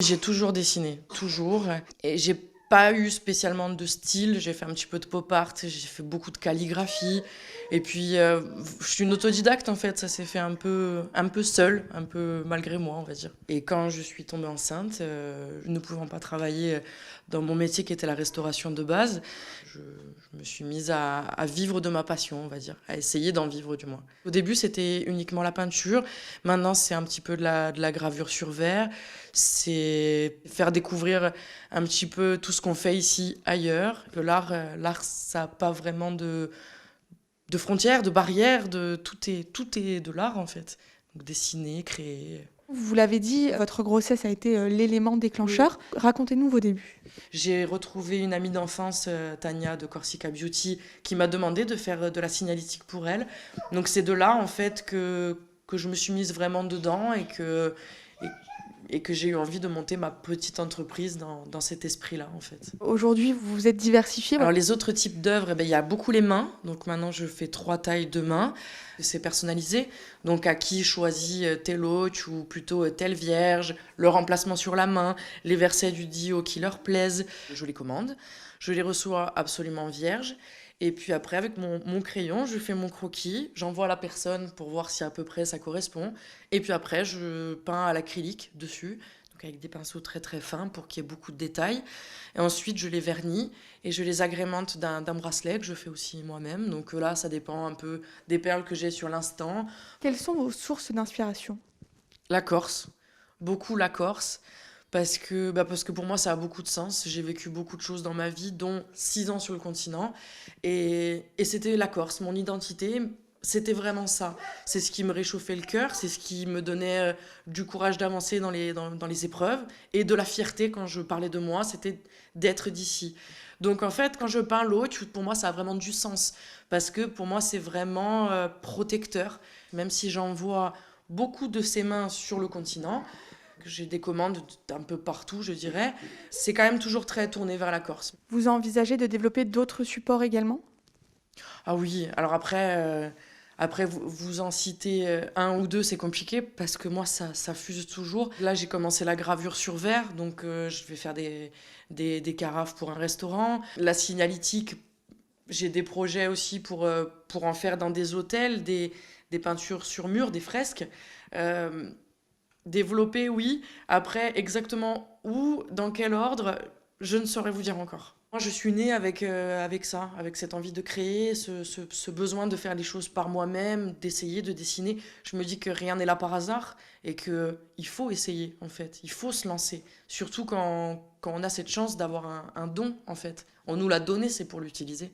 J'ai toujours dessiné, toujours. Et j'ai pas eu spécialement de style. J'ai fait un petit peu de pop art, j'ai fait beaucoup de calligraphie. Et puis, je suis une autodidacte en fait. Ça s'est fait un peu seul, un peu malgré moi, on va dire. Et quand je suis tombée enceinte, ne pouvant pas travailler dans mon métier qui était la restauration de base, je me suis mise à vivre de ma passion, on va dire, à essayer d'en vivre du moins. Au début, c'était uniquement la peinture. Maintenant, c'est un petit peu de la gravure sur verre. C'est faire découvrir un petit peu tout ce qu'on fait ici ailleurs. Que l'art, ça n'a pas vraiment de frontières, de barrières, tout est de l'art en fait. Donc dessiner, créer. Vous l'avez dit, votre grossesse a été l'élément déclencheur. Racontez-nous vos débuts. J'ai retrouvé une amie d'enfance, Tania de Corsica Beauty, qui m'a demandé de faire de la signalétique pour elle. Donc c'est de là en fait que je me suis mise vraiment dedans et, et que j'ai eu envie de monter ma petite entreprise dans cet esprit-là en fait. Aujourd'hui, vous vous êtes diversifié. Alors les autres types d'œuvres, eh ben, il y a beaucoup les mains. Donc maintenant je fais 3 tailles de mains. C'est personnalisé. Donc à qui choisit tel autre ou plutôt telle vierge, le remplacement sur la main, les versets du Dio qui leur plaisent. Je les commande. Je les reçois absolument vierges. Et puis après, avec mon crayon, je fais mon croquis, j'envoie à la personne pour voir si à peu près ça correspond. Et puis après, je peins à l'acrylique dessus, donc avec des pinceaux très très fins pour qu'il y ait beaucoup de détails. Et ensuite, je les vernis et je les agrémente d'un bracelet que je fais aussi moi-même. Donc là, ça dépend un peu des perles que j'ai sur l'instant. Quelles sont vos sources d'inspiration? La Corse, beaucoup la Corse. Parce que pour moi, ça a beaucoup de sens. J'ai vécu beaucoup de choses dans ma vie, dont 6 ans sur le continent. Et c'était la Corse, mon identité. C'était vraiment ça. C'est ce qui me réchauffait le cœur, c'est ce qui me donnait du courage d'avancer dans les épreuves et de la fierté quand je parlais de moi, c'était d'être d'ici. Donc en fait, quand je peins l'eau, pour moi, ça a vraiment du sens. Parce que pour moi, c'est vraiment protecteur. Même si j'en vois beaucoup de ses mains sur le continent, que j'ai des commandes d'un peu partout, je dirais, c'est quand même toujours très tourné vers la Corse. Vous envisagez de développer d'autres supports également? Ah oui, alors après vous en citez un ou deux, c'est compliqué parce que moi, ça fuse toujours. Là, j'ai commencé la gravure sur verre, donc je vais faire des carafes pour un restaurant. La signalétique, j'ai des projets aussi pour en faire dans des hôtels, des peintures sur mur, des fresques. Euh, Développer, oui. Après, exactement où, dans quel ordre, je ne saurais vous dire encore. Moi, je suis née avec ça, avec cette envie de créer, ce besoin de faire les choses par moi-même, d'essayer de dessiner. Je me dis que rien n'est là par hasard et qu'il faut essayer, en fait. Il faut se lancer. Surtout quand on a cette chance d'avoir un don, en fait. On nous l'a donné, c'est pour l'utiliser.